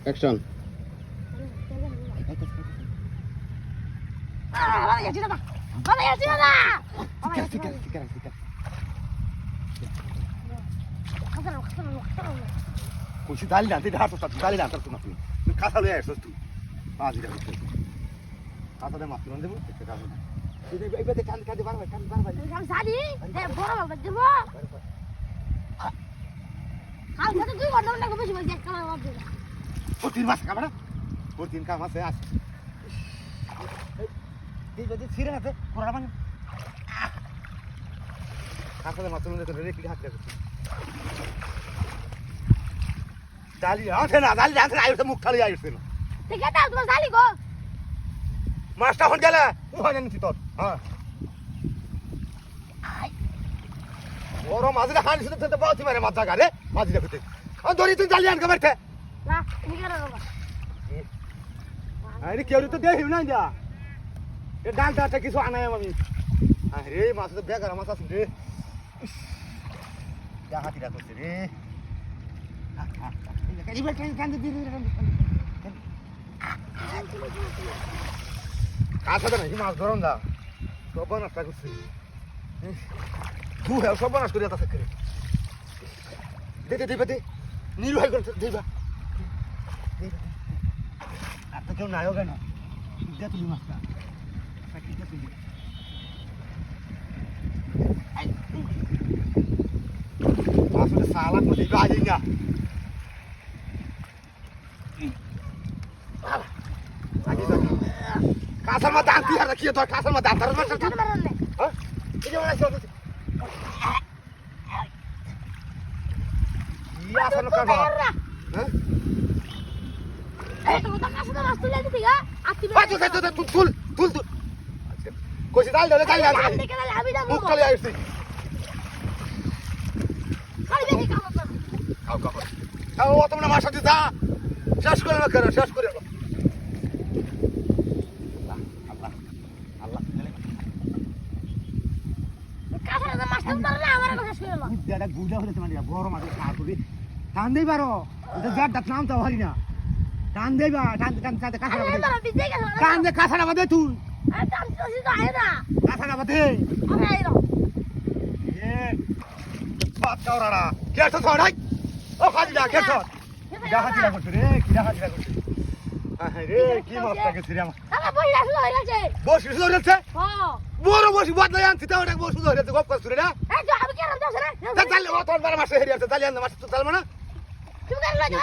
Action. কইছি দালি না, তুই ঢাড় দালি না, তোর তুমি কাঁথা লয়ে আসছিস তুই। বাজিটা করতে কাঁথাতে মাছ তুলে দেবো, একটা কাজ না। এইবারে কাঁদে বার ভাই, কাঁদে বার ভাই। আমি জানি বড় বাবা দেবো কাল সাথে তুই ঘন্টা ঘন্টা বেশি বলছি একটা বাবা দেবো ও তিন মাস কামড়া, ও তিন কাম আছে আজ। এই যদি ছিঁড়ে আছে কোড়া ভাঙে কাঁথাতে মাছ তুলে দেবো, রেখে হাত রাখছি। ডালি আছে না, ডালি আছে না, আইছে মুখ খালি আইছে না। ঠিক আছে তোমার জানি গো মাছটা হন গেলে ওখানে নিচ্ছি তোর। হ্যাঁ বড় মাঝে হানি শুধু বাউতি মারে মাছ জায়গা রে মাঝি দেখতে ধরি তুই জালি আনকে মারতে না তুমি কেন বাবা আরে কেউ তো দেই না যা এ ডালটা কিছু আনাই আমি। আরে মাছ তো বেগার মাছ আছে রে, যা হাতিটা করছে রে। এইবার কান্দে দি কাছে তো নাকি মাছ ধরন দা সব নষ্ট করছে। তুই সব নষ্ট করে যাচ্ছে করে দে দে দে দে নীল হয়ে গেছে দেবা আর তো কেউ নাইও কেন দে তুই মাছটা আসলে সালা কোটি বাজি না কাঁচার মধ্যে আনতি আর কি তোর কাঁচার মধ্যে আনতার মাছ হ্যাঁ এই যে মাছ আছে ইয়া সানো কাবা হ্যাঁ এই তো কাছে তো মাছ তুলে দিবি গা আতি বাজু তুই তুল তুল তুল কইছি ডাল দলে ডাল ডাল আমি না মুখ খালি আইছি খালি দেখি কাম কর খাও খাও খাও ও তোমরা মাছ সাথে যা শেষ করে না করো শেষ করে আল্লাহ আল্লাহ কাছে তো মাছ তুলতে না আমার কথা শুনে লো বুদ্ধাটা গুজা হলে তোমার বড় মাছ খা করবি টান দেই পারো এটা জাত দাঁত নাম তো হরি না টান দেই বা টান টান টান কাঁচা আরে তোরা বিজে গেল টান দে কাঁচা বাদে তুই আরে টান তো সিধা আয় না কাঁচা বাদে আরে আইরো এ বাত কাওরাড়া কে তো ধরাই ও খালিদা কে তো ডাহাতিরা করতে রে কি ডাহাতিরা করতে রে কি মাছটা গেছে রে আমার দাদা বই রাখলো হয়ে গেছে বসি ধরেছে হ্যাঁ বড় বসি বদলাই আনছি তাও একটা বসি ধরেছে গপ করছ রে না এই তো আমি কেন যাস রে তাহলে ও তোর বারে মাসে হেরি আছে তাহলে আনতে মাছ তো চালবো না তুমি কেন